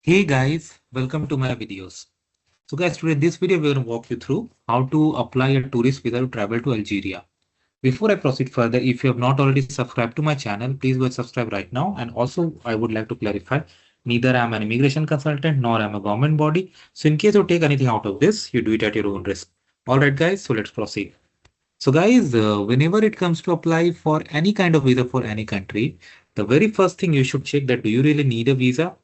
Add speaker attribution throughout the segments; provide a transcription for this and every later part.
Speaker 1: Hey guys, welcome to my videos. So guys, today in this video, we're going to walk you through how to apply a tourist visa to travel to Algeria. Before I proceed further, if you have not already subscribed to my channel, please go and subscribe right now. And also, I would like to clarify, neither I'm an immigration consultant nor I'm a government body. So in case you take anything out of this, you do it at your own risk. All right, guys, so let's proceed. So guys, whenever it comes to apply for any kind of visa for any country, the very first thing you should check that do you really need a visa?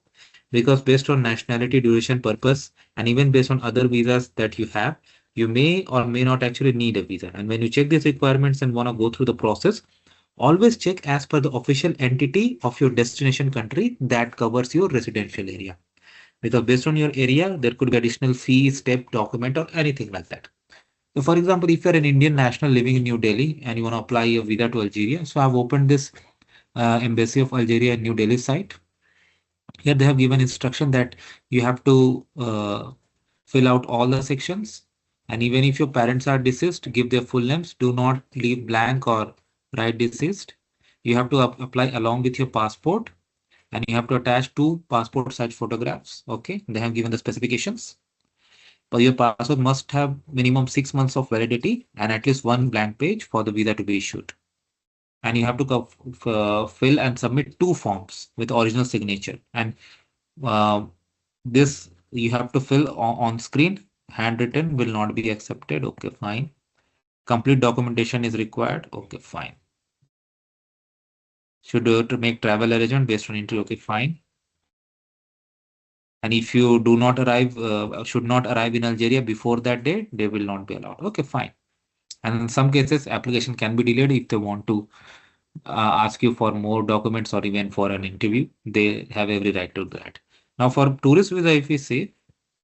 Speaker 1: Because based on nationality, duration, purpose, and even based on other visas that you have, you may or may not actually need a visa. And when you check these requirements and want to go through the process, always check as per the official entity of your destination country that covers your residential area. Because based on your area, there could be additional fee, step, document, or anything like that. So for example, if you're an Indian national living in New Delhi and you want to apply a visa to Algeria, so I've opened this Embassy of Algeria in New Delhi site. Here they have given instruction that you have to fill out all the sections. And even if your parents are deceased, give their full names. Do not leave blank or write deceased. You have to apply along with your passport and you have to attach two passport size photographs. Okay, they have given the specifications. But your passport must have minimum 6 months of validity and at least one blank page for the visa to be issued. And you have to fill and submit two forms with original signature. And uh, this you have to fill on screen. Handwritten will not be accepted. Okay, fine. Complete documentation is required. Okay, fine. Should to make travel arrangement based on interview. Okay, fine. And if you do not arrive, should not arrive in Algeria before that date, they will not be allowed. Okay, fine. And in some cases, application can be delayed if they want to ask you for more documents or even for an interview. They have every right to do that. Now, for tourist visa, if we say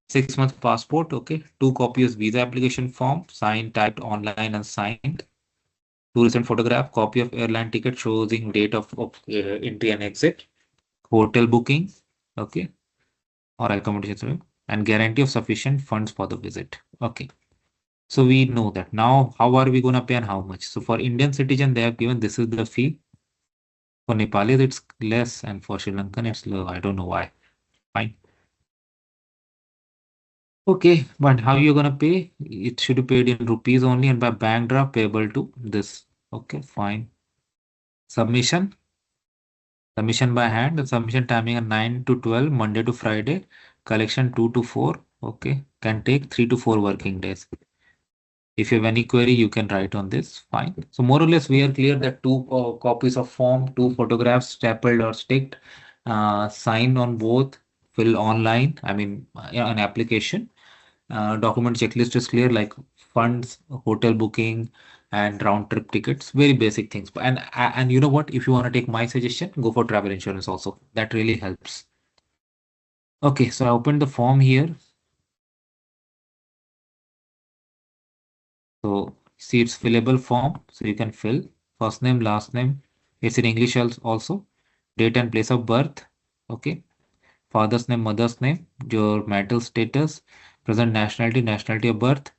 Speaker 1: 6 months passport, okay, two copies visa application form, signed, typed online and signed, two recent photograph, copy of airline ticket showing date of entry and exit, hotel booking, okay, or accommodation, and guarantee of sufficient funds for the visit. Okay. So we know that. Now, how are we going to pay and how much? So for Indian citizen, they have given this is the fee. For Nepalis, it's less, and for Sri Lankan, it's low. I don't know why. Fine. Okay, but how you gonna pay? It should be paid in rupees only and by bank draft payable to this. Okay, fine. Submission. Submission by hand. The submission timing are 9 to 12, Monday to Friday. Collection 2 to 4. Okay, can take 3 to 4 working days. If you have any query, you can write on this. Fine. So more or less, we are clear that two copies of form, two photographs stapled or sticked, signed on both, fill online. I mean, an application. Document checklist is clear, like funds, hotel booking, and round trip tickets. Very basic things. And you know what? If you want to take my suggestion, go for travel insurance also. That really helps. Okay, so I opened the form here. So see, it's fillable form, so you can fill first name, last name. It's in English also. Date and place of birth. Okay. Father's name, mother's name, your marital status, present nationality, nationality of birth,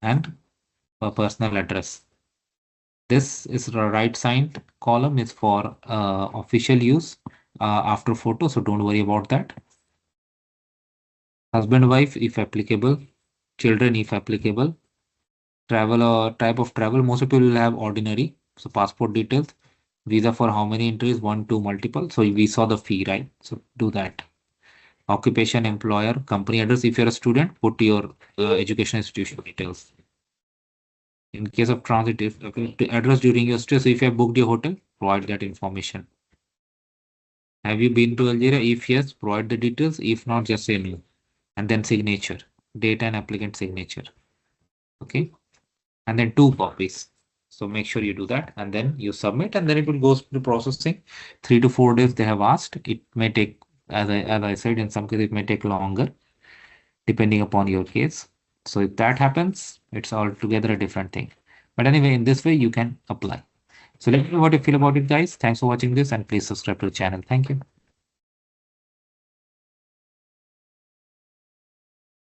Speaker 1: and a personal address. This is the right signed column is for official use after photo, so don't worry about that. Husband, wife, if applicable. Children, if applicable. Travel or type of travel, most people will have ordinary. So passport details, visa for how many entries, one, two, multiple. So we saw the fee, right? So do that. Occupation, employer, company address. If you're a student, put your education institution details. In case of transit, if address during your stay, so if you have booked your hotel, provide that information. Have you been to Algeria? If yes, provide the details. If not, just say no. And then signature, date and applicant signature. Okay. And then two copies. So make sure you do that and then you submit and then it will go through processing. 3 to 4 days they have asked. It may take, as I said, in some cases it may take longer depending upon your case. So if that happens, it's altogether a different thing. But anyway, in this way you can apply. So let me know what you feel about it, guys. Thanks for watching this and please subscribe to the channel. Thank you.